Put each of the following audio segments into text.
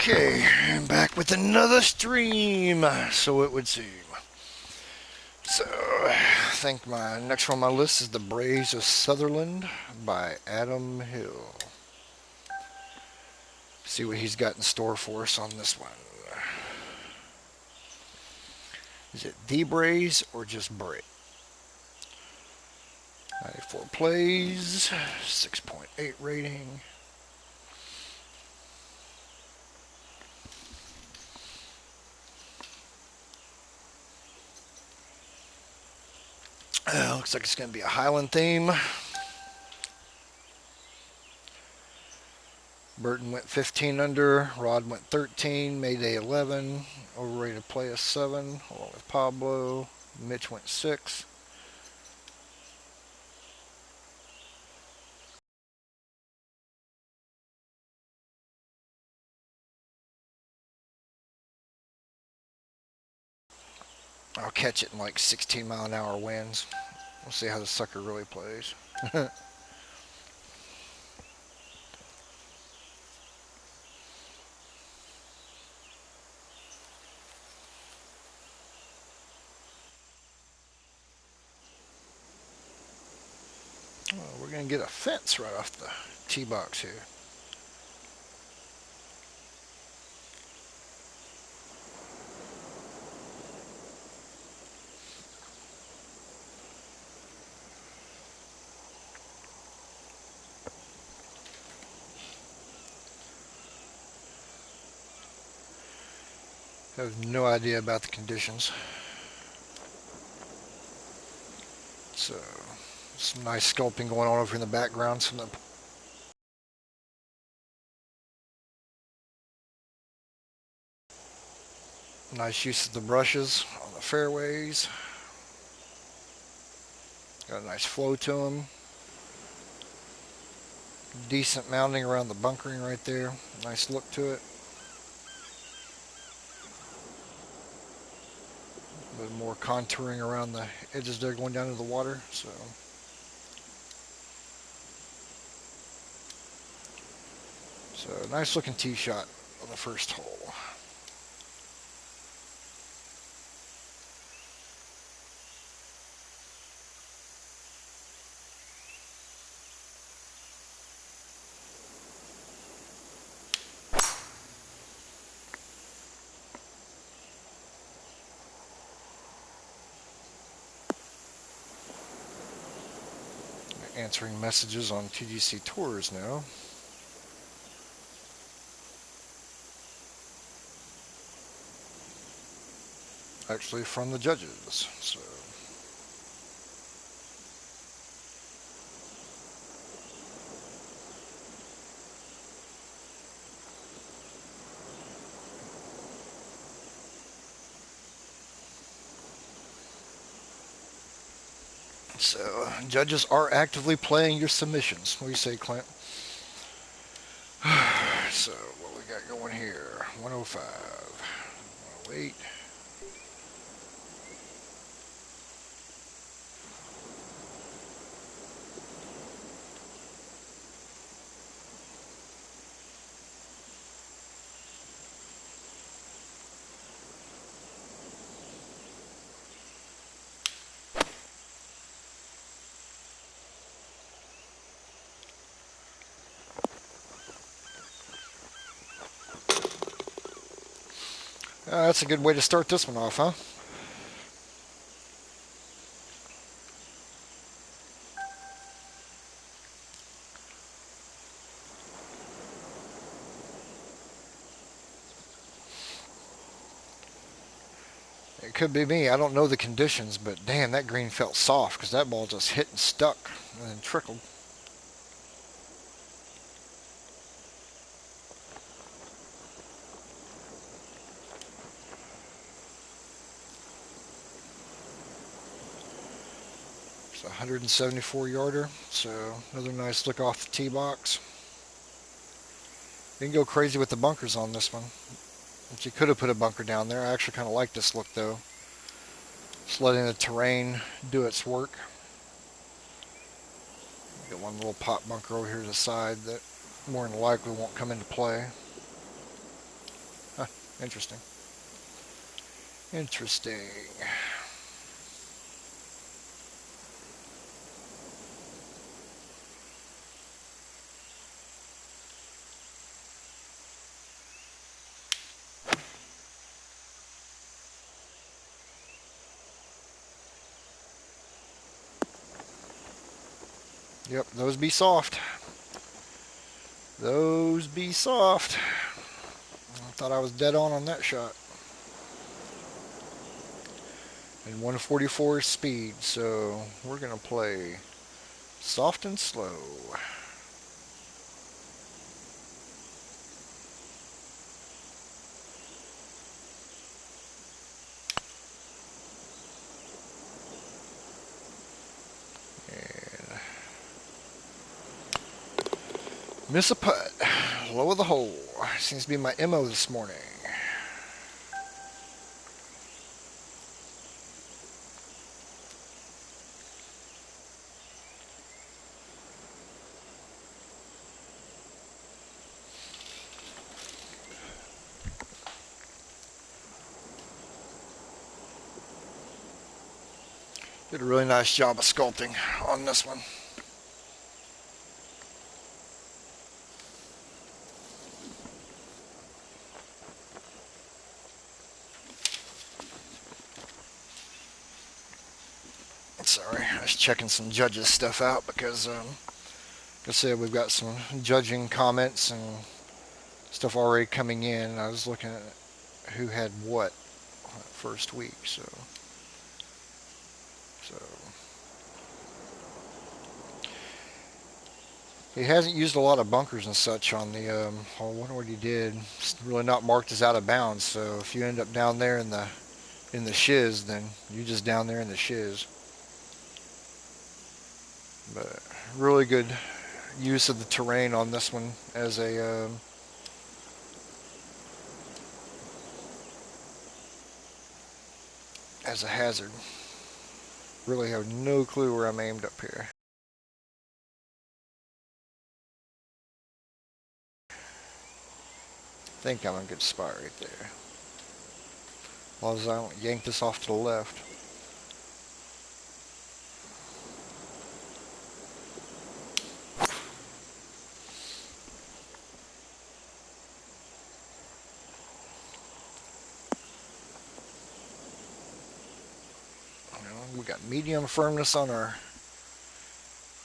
Okay, I'm back with another stream, so it would seem. So, I think my next one on my list is The Braves of Sutherland by Adam Hill. See what he's got in store for us on this one. Is it The Braves or just Braves? 94 plays, 6.8 rating. Looks like it's going to be a Highland theme. Burton went 15 under, Rod went 13, Mayday 11, overrated play a 7, along with Pablo. Mitch went 6. I'll catch it in like 16-mile-an-hour winds. We'll see how the sucker really plays. Oh, we're going to get a fence right off the tee box here. I have no idea about the conditions. So, some nice sculpting going on over in the background. Some of the nice use of the brushes on the fairways. Got a nice flow to them. Decent mounting around the bunkering right there. Nice look to it. A little more contouring around the edges there going down into the water. So nice looking tee shot on the first hole. Answering messages on TGC Tours now. Actually from the judges. So judges are actively playing your submissions. What do you say, Clint? So what we got going here? 105. 108. That's a good way to start this one off, huh? It could be me. I don't know the conditions, but damn, that green felt soft because that ball just hit and stuck and then trickled. It's a 174 yarder, so another nice look off the tee box. You can go crazy with the bunkers on this one. But you could have put a bunker down there. I actually kind of like this look though. Just letting the terrain do its work. Got one little pot bunker over here to the side that more than likely won't come into play. Interesting. Interesting. Yep, those be soft. Those be soft. I thought I was dead on that shot. And 144 speed, so we're going to play soft and slow. And miss a putt. Low of the hole. Seems to be my MO this morning. Did a really nice job of sculpting on this one. Sorry, I was checking some judges stuff out because, like I said, we've got some judging comments and stuff already coming in. I was looking at who had what first week, so he hasn't used a lot of bunkers and such on the. I wonder what he did. It's really not marked as out of bounds. So if you end up down there in the shiz, then you just down there in the shiz. But really good use of the terrain on this one as a hazard. Really have no clue where I'm aimed up here. I think I'm in a good spot right there. As long as I don't yank this off to the left. We got medium firmness on our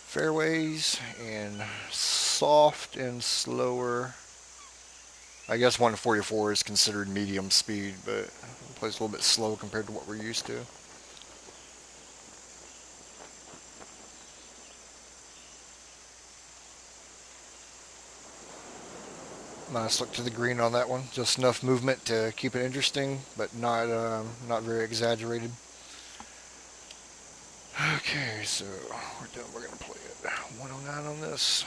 fairways and soft and slower. I guess 144 is considered medium speed, but it plays a little bit slow compared to what we're used to. Nice look to the green on that one. Just enough movement to keep it interesting, but not very exaggerated. Okay, so we're gonna play it 109 on this.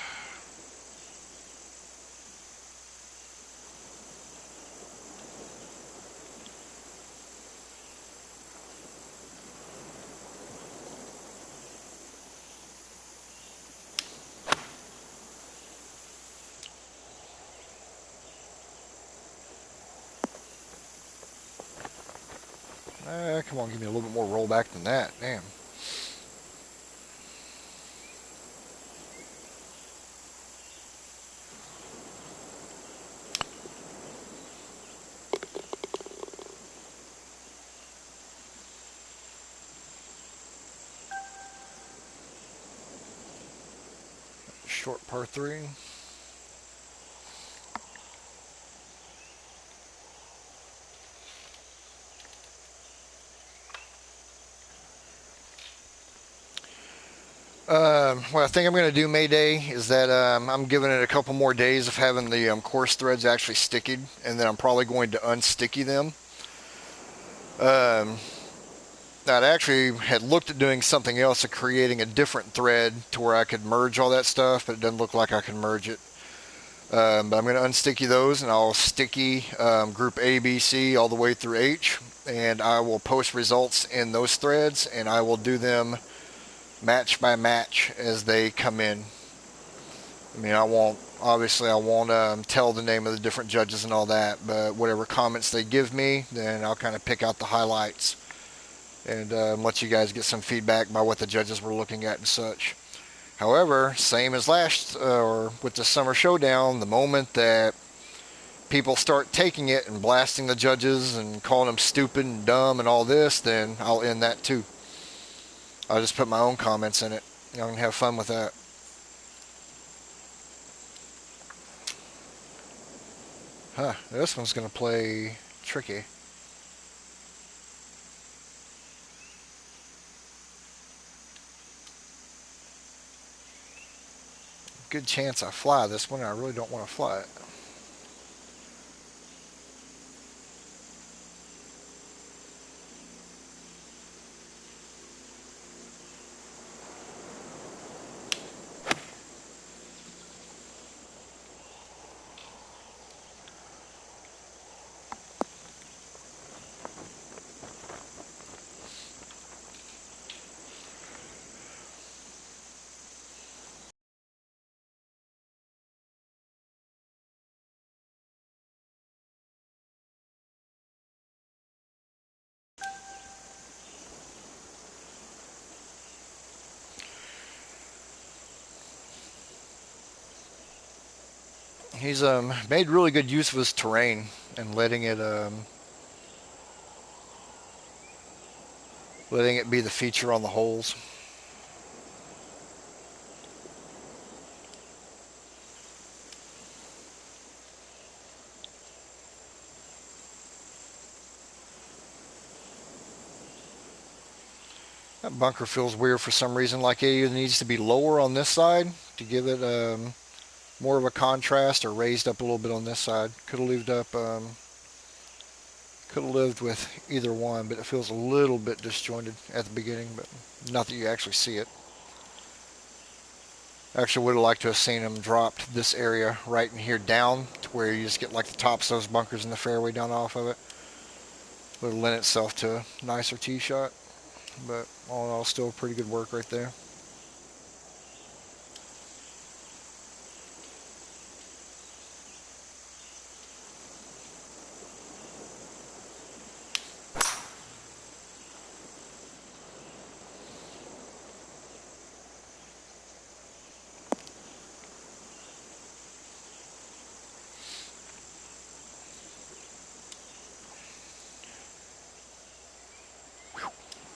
Come on, give me a little bit more rollback than that. Damn. Short par 3. What I think I'm going to do May Day is that I'm giving it a couple more days of having the course threads actually sticky, and then I'm probably going to unsticky them. I actually had looked at doing something else, of creating a different thread to where I could merge all that stuff, but it doesn't look like I can merge it. But I'm going to unsticky those, and I'll sticky group A, B, C all the way through H, and I will post results in those threads, and I will do them match by match as they come in. I mean, obviously, I won't tell the name of the different judges and all that, but whatever comments they give me, then I'll kind of pick out the highlights and let you guys get some feedback by what the judges were looking at and such. However, same as last or with the summer showdown, the moment that people start taking it and blasting the judges and calling them stupid and dumb and all this, then I'll end that too. I'll just put my own comments in it. Y'all can have fun with that. Huh, this one's going to play tricky. Good chance I fly this one. I really don't want to fly it. He's made really good use of his terrain and letting it be the feature on the holes. That bunker feels weird for some reason, like it either needs to be lower on this side to give it more of a contrast, or raised up a little bit on this side. Could have lived with either one, but it feels a little bit disjointed at the beginning, but not that you actually see it. Actually, would have liked to have seen him dropped this area right in here down to where you just get like the tops of those bunkers in the fairway down off of it. Would have lent itself to a nicer tee shot, but all in all, still pretty good work right there.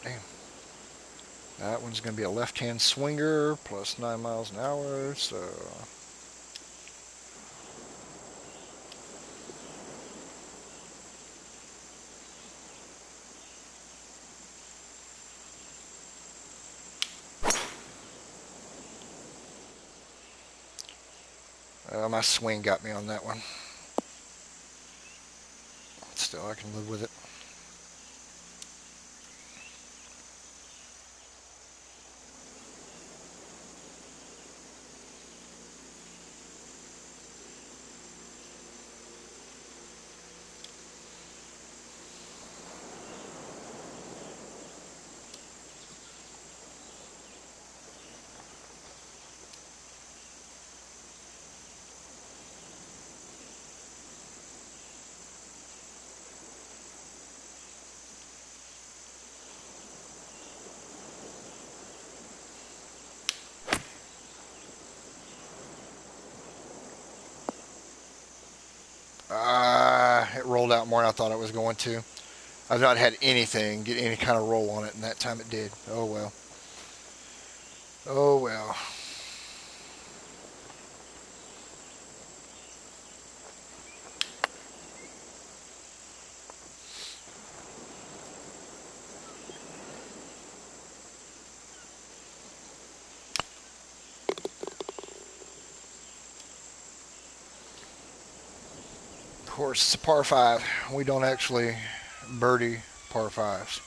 Damn. That one's going to be a left-hand swinger plus 9 miles an hour, so my swing got me on that one. Still, I can live with it. It rolled out more than I thought it was going to. I've not had anything get any kind of roll on it, and that time it did. Oh well. Oh well. Of course, it's a par 5. We don't actually birdie par 5s.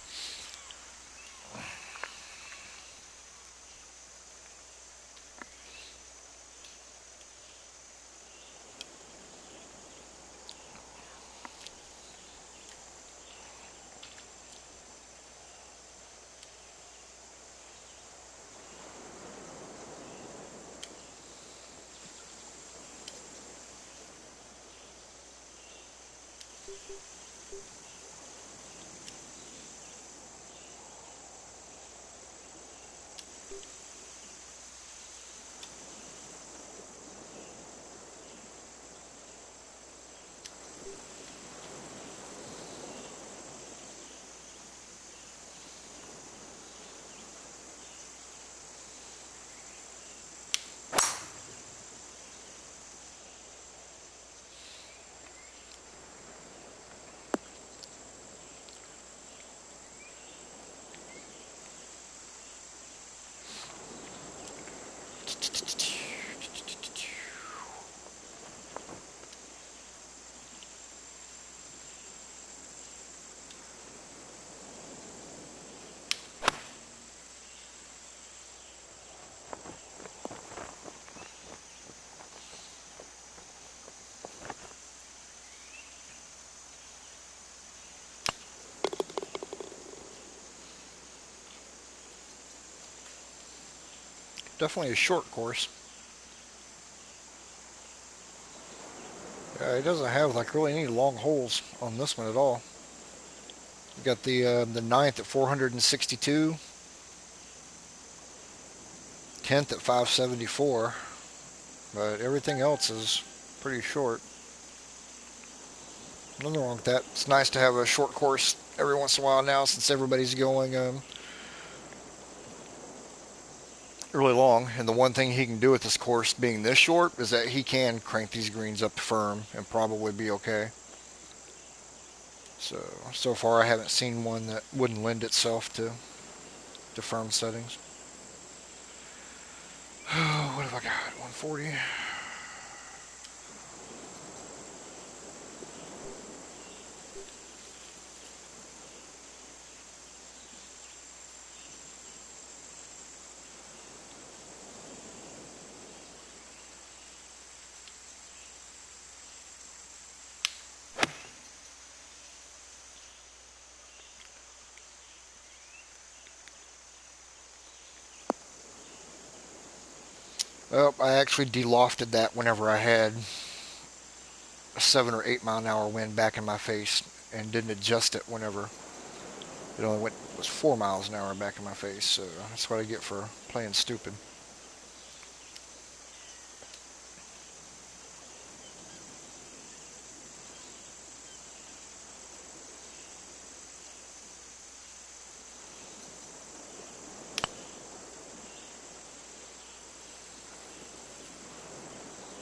definitely a short course. It doesn't have like really any long holes on this one at all. You got the ninth at 462, 10th at 574, but everything else is pretty short. Nothing wrong with that. It's nice to have a short course every once in a while now, since everybody's going really long. And the one thing he can do with this course being this short is that he can crank these greens up firm and probably be okay. So far I haven't seen one that wouldn't lend itself to firm settings. What have I got? 140. Well, I actually delofted that whenever I had a 7 or 8 mile an hour wind back in my face, and didn't adjust it whenever it only was 4 miles an hour back in my face. So that's what I get for playing stupid.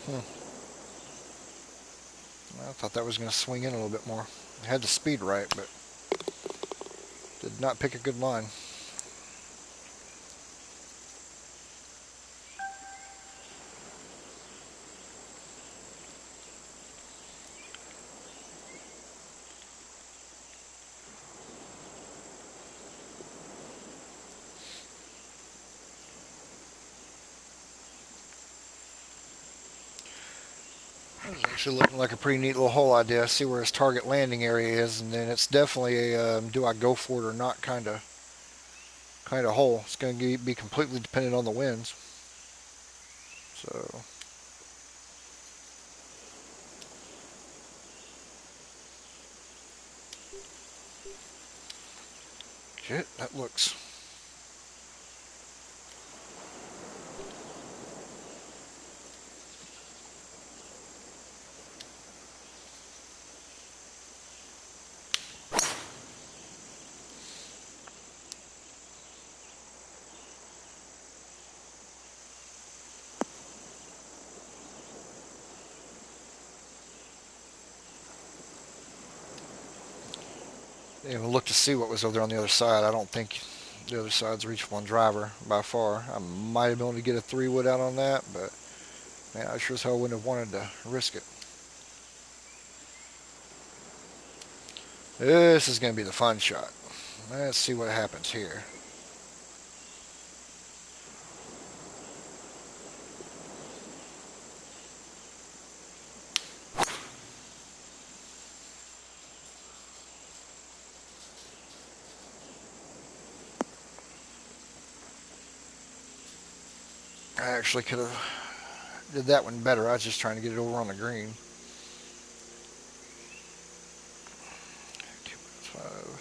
Hmm. I thought that was going to swing in a little bit more. I had the speed right, but did not pick a good line. It's actually looking like a pretty neat little hole idea. I see where his target landing area is, and then it's definitely a do I go for it or not kind of hole. It's going to be completely dependent on the winds. So shit, that looks. Didn't even look to see what was over there on the other side. I don't think the other side's reachable on driver by far. I might have been able to get a 3-wood out on that, but man, I sure as hell wouldn't have wanted to risk it. This is going to be the fun shot. Let's see what happens here. I actually could have did that one better. I was just trying to get it over on the green. 2.5.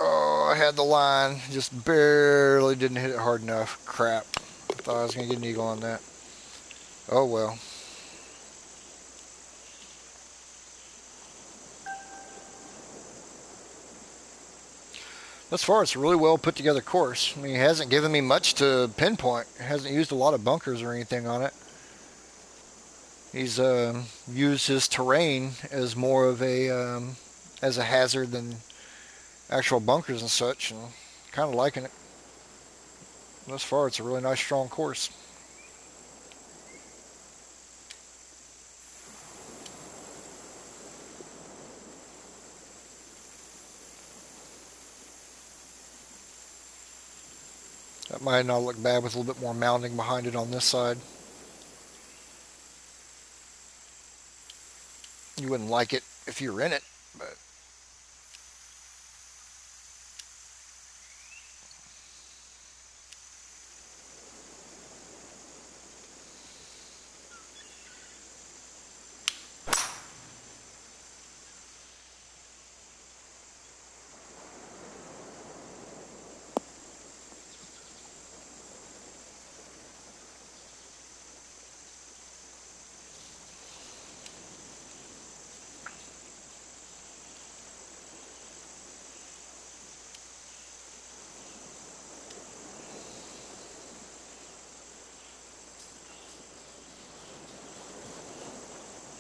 Oh, I had the line, just barely didn't hit it hard enough. Crap. I thought I was going to get an eagle on that. Oh well. Thus far, it's a really well put together course. I mean, he hasn't given me much to pinpoint. He hasn't used a lot of bunkers or anything on it. He's used his terrain as more of as a hazard than actual bunkers and such, and kind of liking it. Thus far, it's a really nice, strong course. might not look bad with a little bit more mounding behind it on this side. You wouldn't like it if you were in it, but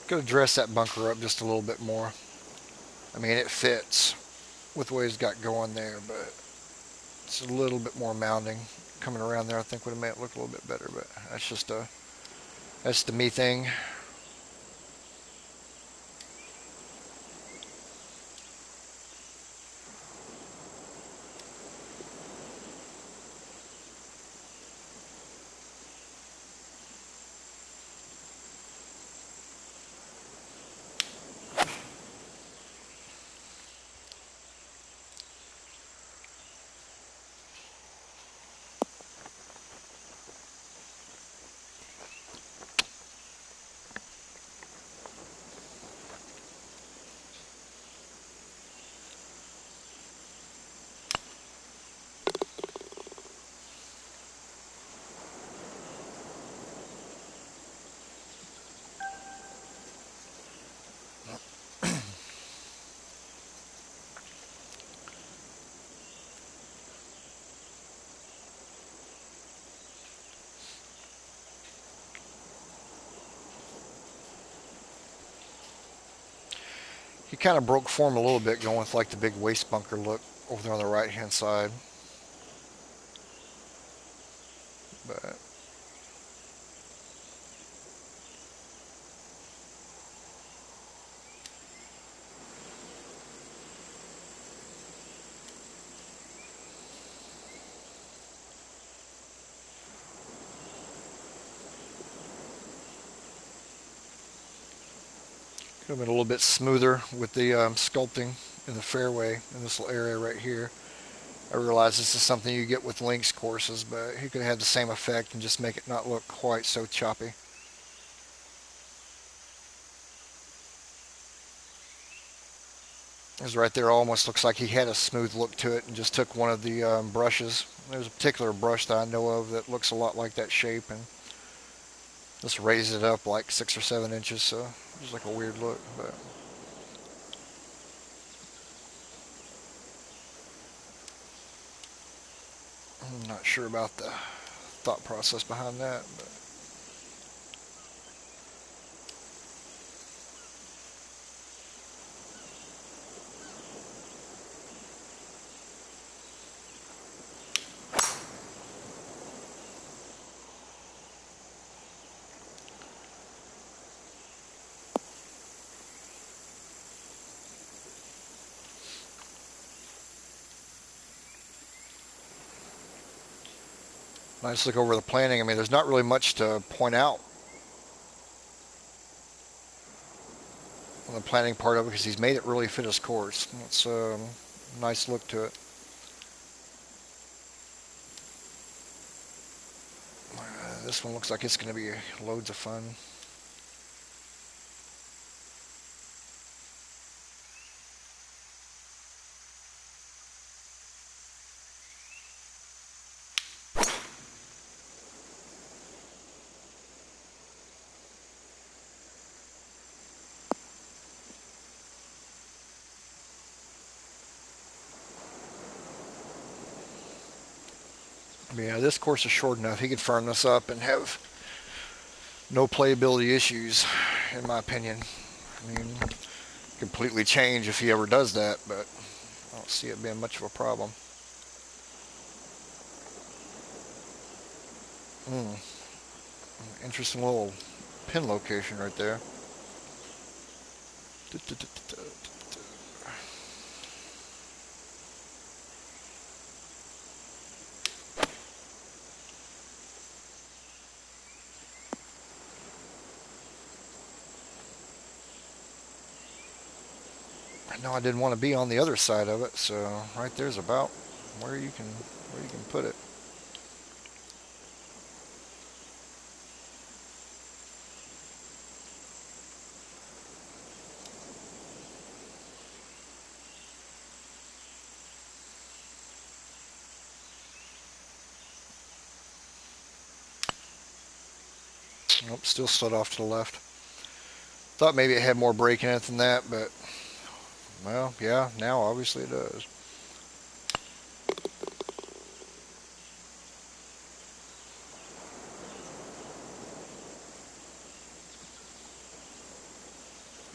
could dress that bunker up just a little bit more. I mean, it fits with what he's got going there, but it's a little bit more mounding coming around there. I think would have made it look a little bit better, but that's the me thing. He kind of broke form a little bit going with like the big waist bunker look over there on the right hand side. But could have been a little bit smoother with the sculpting in the fairway in this little area right here. I realize this is something you get with links courses, but he could have had the same effect and just make it not look quite so choppy. Because right there almost looks like he had a smooth look to it and just took one of the brushes. There's a particular brush that I know of that looks a lot like that shape and just raised it up like 6 or 7 inches, so it's like a weird look. But I'm not sure about the thought process behind that. But nice look over the planning. I mean, there's not really much to point out on the planning part of it because he's made it really fit his course. It's a nice look to it. This one looks like it's going to be loads of fun. But yeah, this course is short enough. He could firm this up and have no playability issues, in my opinion. I mean, completely change if he ever does that, but I don't see it being much of a problem. Interesting little pin location right there. No, I didn't want to be on the other side of it, so right there's about where you can put it. Nope, still slid off to the left. Thought maybe it had more break in it than that, but well, yeah, now obviously it does.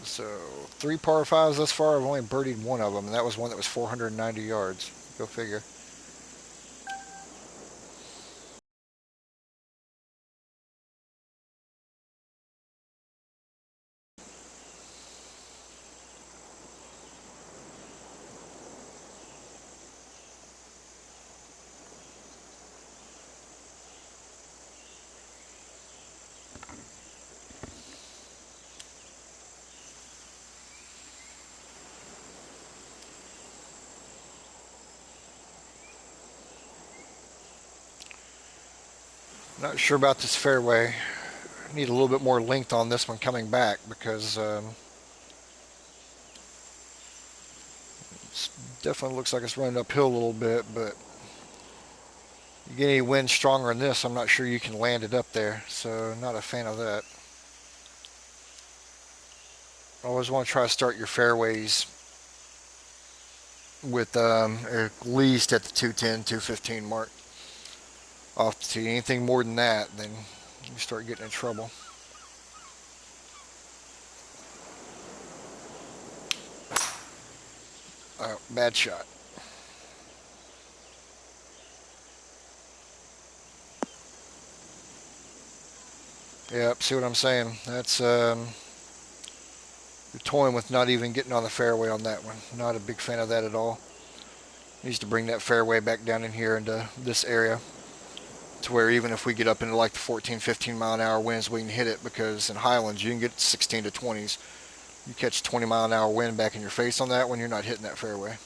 So 3 par 5s thus far. I've only birdied one of them, and that was one that was 490 yards. Go figure. Not sure about this fairway. Need a little bit more length on this one coming back because it definitely looks like it's running uphill a little bit, but you get any wind stronger than this, I'm not sure you can land it up there. So not a fan of that. Always want to try to start your fairways with at least at the 210, 215 mark off the tee. Anything more than that, then you start getting in trouble. Bad shot. Yep, see what I'm saying? That's you're toying with not even getting on the fairway on that one. Not a big fan of that at all. Needs to bring that fairway back down in here into this area to where even if we get up into like the 14, 15 mile an hour winds, we can hit it because in Highlands you can get 16 to 20s. You catch 20 mile an hour wind back in your face on that one, you're not hitting that fairway.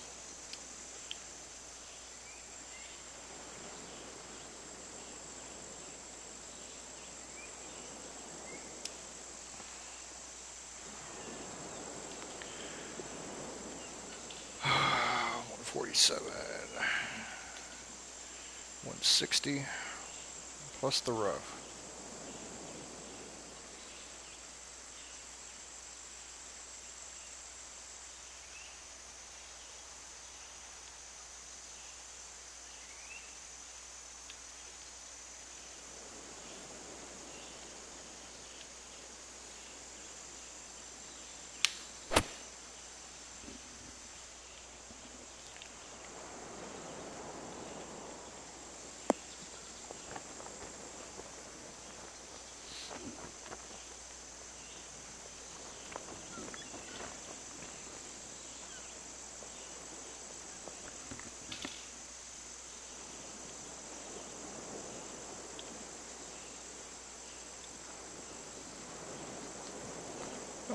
Uh, 147, 160 plus the rough.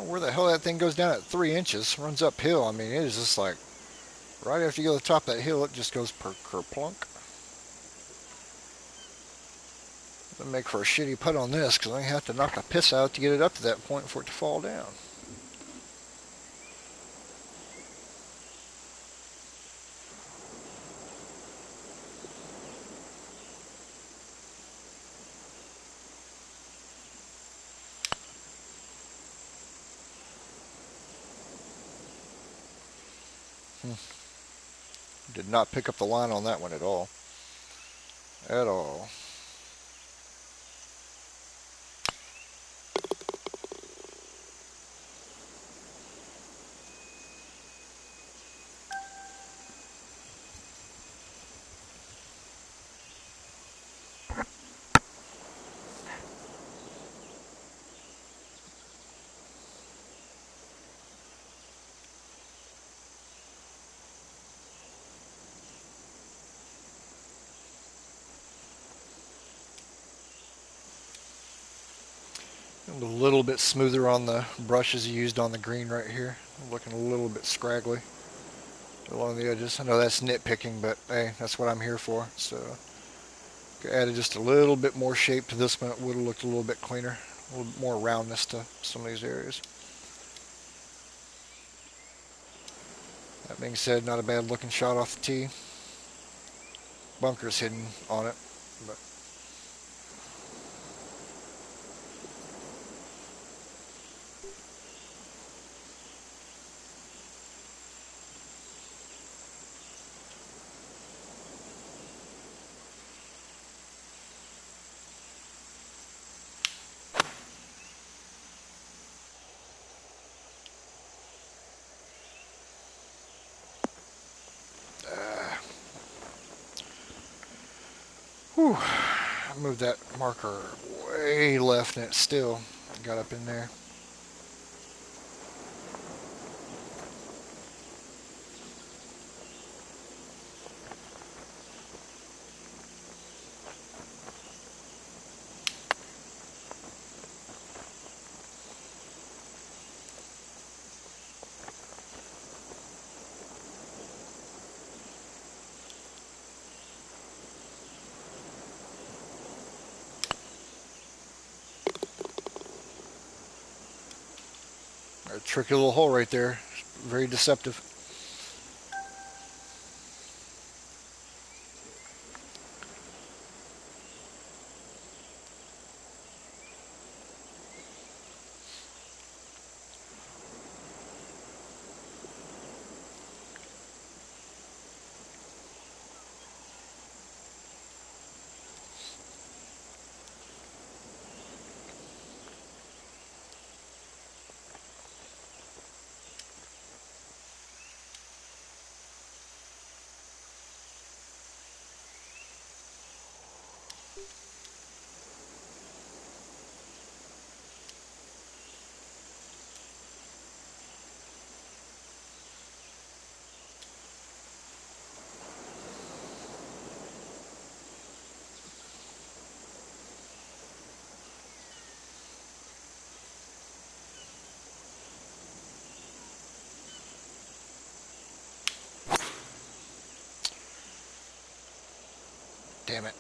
Oh, where the hell that thing goes down at 3 inches, runs uphill. I mean, it is just like right after you go to the top of that hill, it just goes per kerplunk. That'll make for a shitty putt on this because I have to knock the piss out to get it up to that point for it to fall down. Did not pick up the line on that one at all. At all. A little bit smoother on the brushes used on the green right here. Looking a little bit scraggly along the edges. I know that's nitpicking, but hey, that's what I'm here for. So added just a little bit more shape to this one. It would have looked a little bit cleaner, a little bit more roundness to some of these areas. That being said, not a bad looking shot off the tee. Bunker's hidden on it, but whew, I moved that marker way left and it still got up in there. A tricky little hole right there. Very deceptive. Damn it.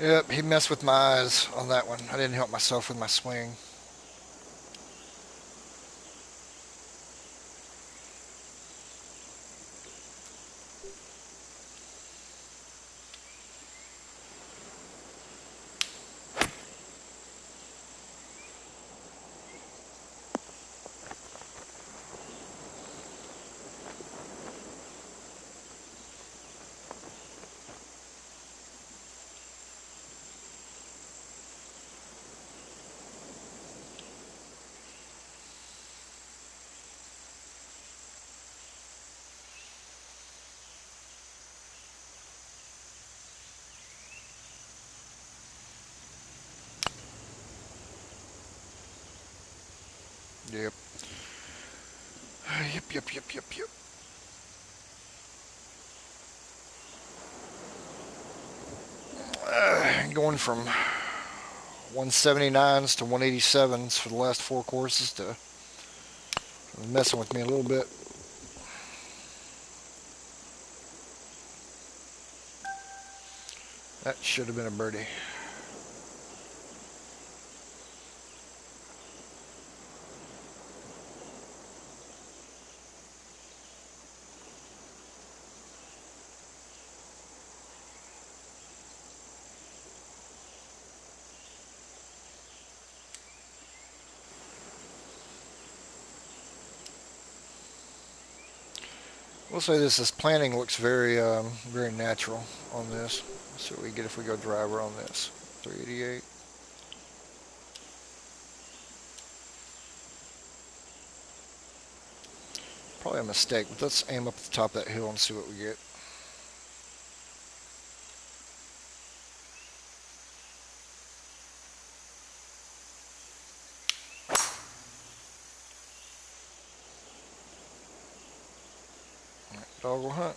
Yep, he messed with my eyes on that one. I didn't help myself with my swing. Yep. Yep. Going from 179s to 187s for the last four courses to messing with me a little bit. That should have been a birdie. We'll say this planning looks very natural on this. Let's see what we get if we go driver on this. 388. Probably a mistake, but let's aim up at the top of that hill and see what we get. Dog will hunt.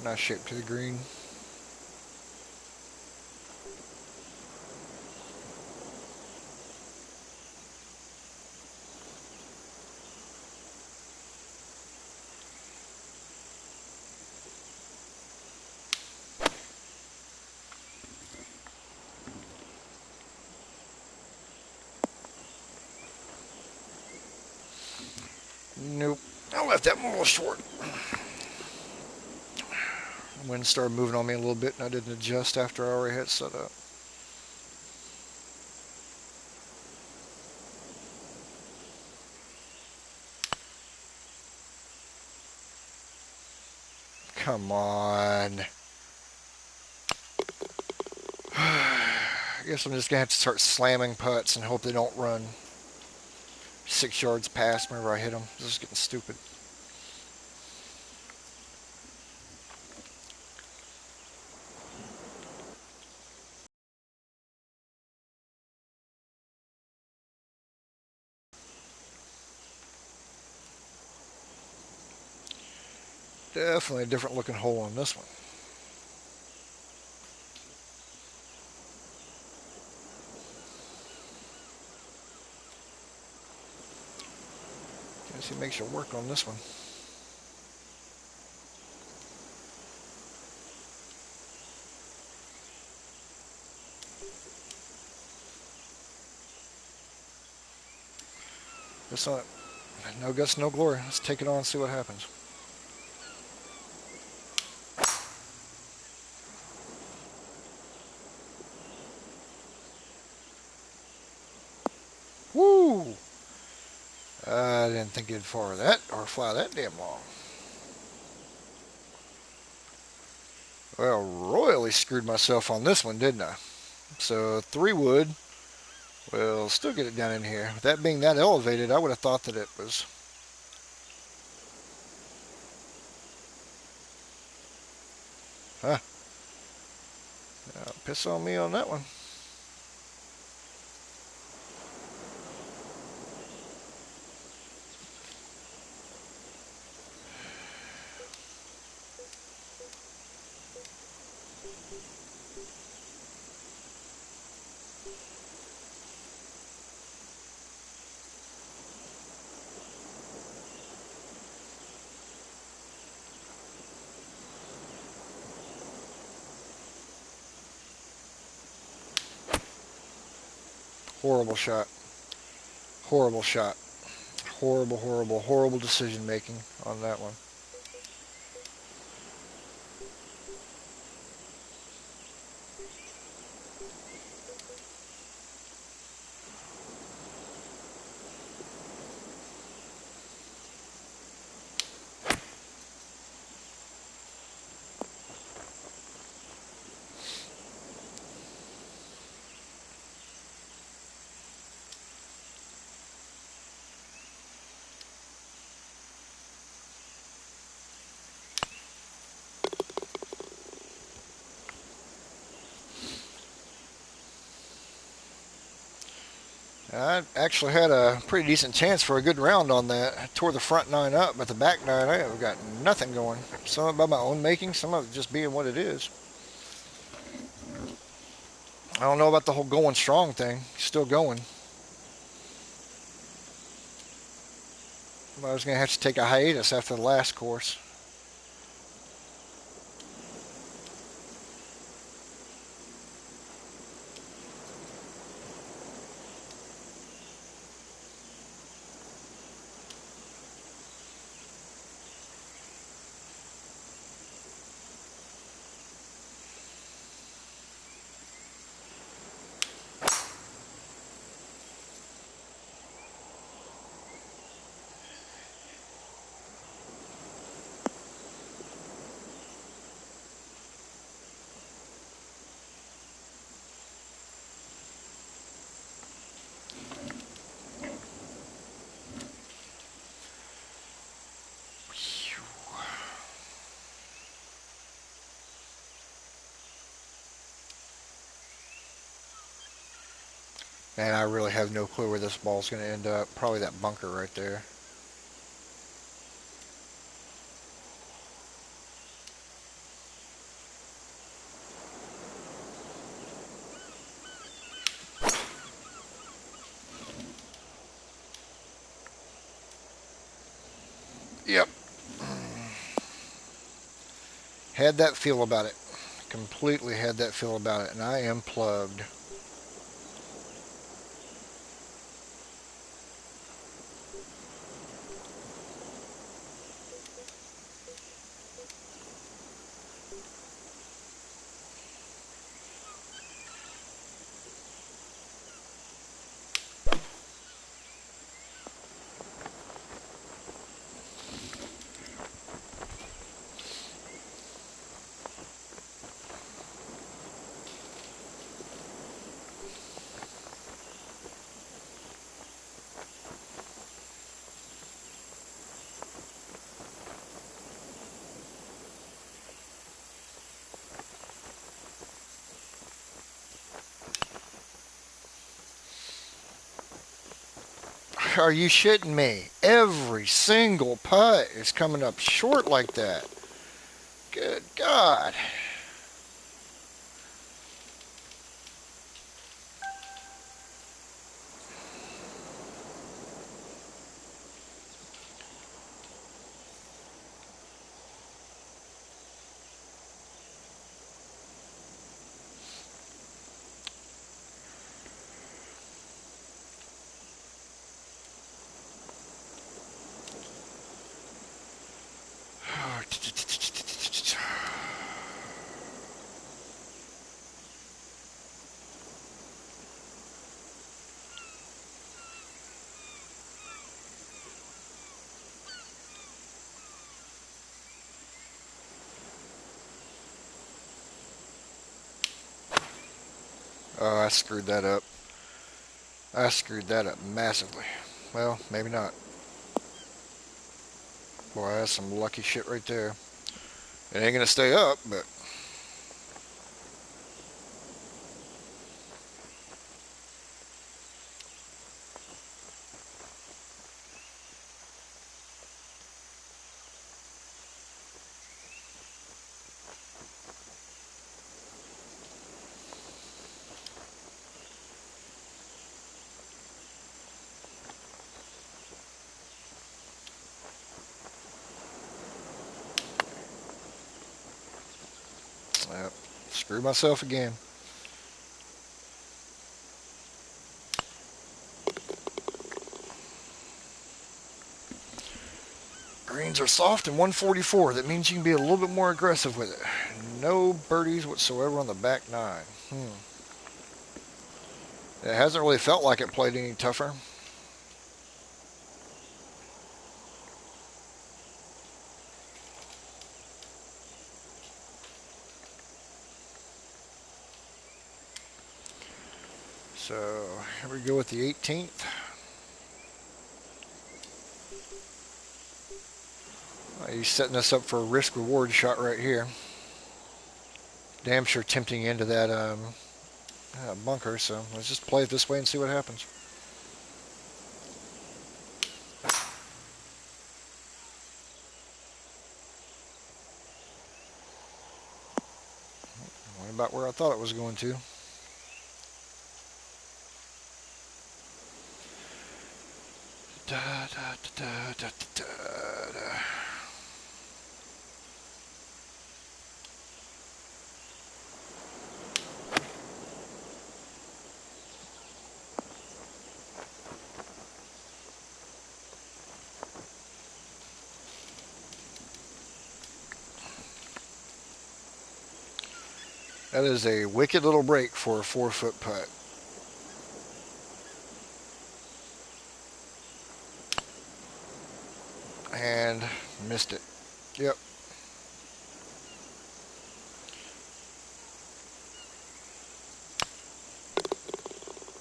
Nice shape to the green. Nope. I left that one a little short. Wind started moving on me a little bit, and I didn't adjust after I already had it set up. Come on. I guess I'm just going to have to start slamming putts and hope they don't run 6 yards past me whenever I hit them. This is getting stupid. Definitely a different looking hole on this one. Guess he makes you work on this one. This one, no guts, no glory. Let's take it on and see what happens. Woo! I didn't think it'd far that or fly that damn long. Well, royally screwed myself on this one, didn't I? So 3 wood. Well, still get it down in here. With that being that elevated, I would have thought that it was. Huh? Piss on me on that one. Horrible shot. Horrible shot. Horrible, horrible, horrible decision making on that one. I actually had a pretty decent chance for a good round on that. I tore the front 9 up, but the back 9 I have got nothing going. Some of it by my own making, some of it just being what it is. I don't know about the whole going strong thing. Still going. I was going to have to take a hiatus after the last course. And I really have no clue where this ball's going to end up. Probably that bunker right there. Yep. Had that feel about it. Completely had that feel about it. And I am plugged. Are you shitting me? Every single putt is coming up short like that. Good God. Oh, I screwed that up. I screwed that up massively. Well, maybe not. Boy, that's some lucky shit right there. It ain't gonna stay up, but yep, screw myself again. Greens are soft and 144. That means you can be a little bit more aggressive with it. No birdies whatsoever on the back nine. It hasn't really felt like it played any tougher. So here we go with the 18th. He's setting us up for a risk-reward shot right here. Damn sure tempting into that bunker. So let's just play it this way and see what happens. Went about where I thought it was going to. Da, da, da, da, da, da. That is a wicked little break for a 4-foot putt. And missed it. Yep.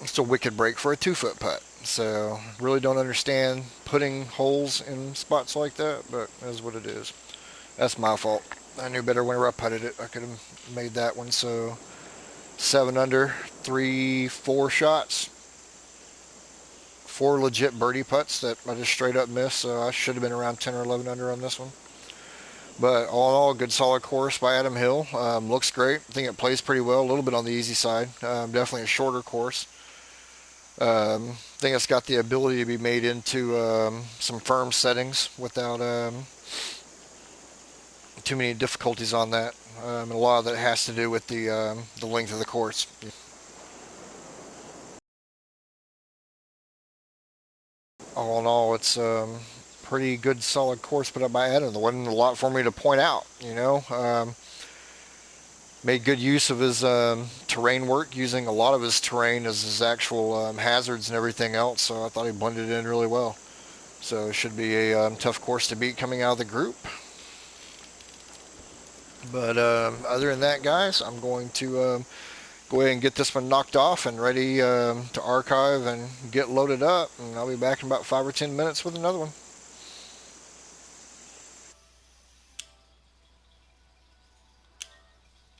It's a wicked break for a 2-foot putt. So really don't understand putting holes in spots like that, but that's what it is. That's my fault. I knew better whenever I putted it. I could have made that one. So 7 under, 3, 4 shots. 4 legit birdie putts that I just straight up missed. So I should have been around 10 or 11 under on this one. But all in all, a good solid course by Adam Hill. Looks great. I think it plays pretty well. A little bit on the easy side. Definitely a shorter course. I think it's got the ability to be made into some firm settings without too many difficulties on that. And a lot of that has to do with the length of the course. All in all, it's pretty good, solid course put up by Adam. There wasn't a lot for me to point out, made good use of his terrain work, using a lot of his terrain as his actual hazards and everything else. So I thought he blended in really well. So it should be a tough course to beat coming out of the group. But other than that, guys, I'm going to go ahead and get this one knocked off and ready to archive and get loaded up. And I'll be back in about 5 or 10 minutes with another one.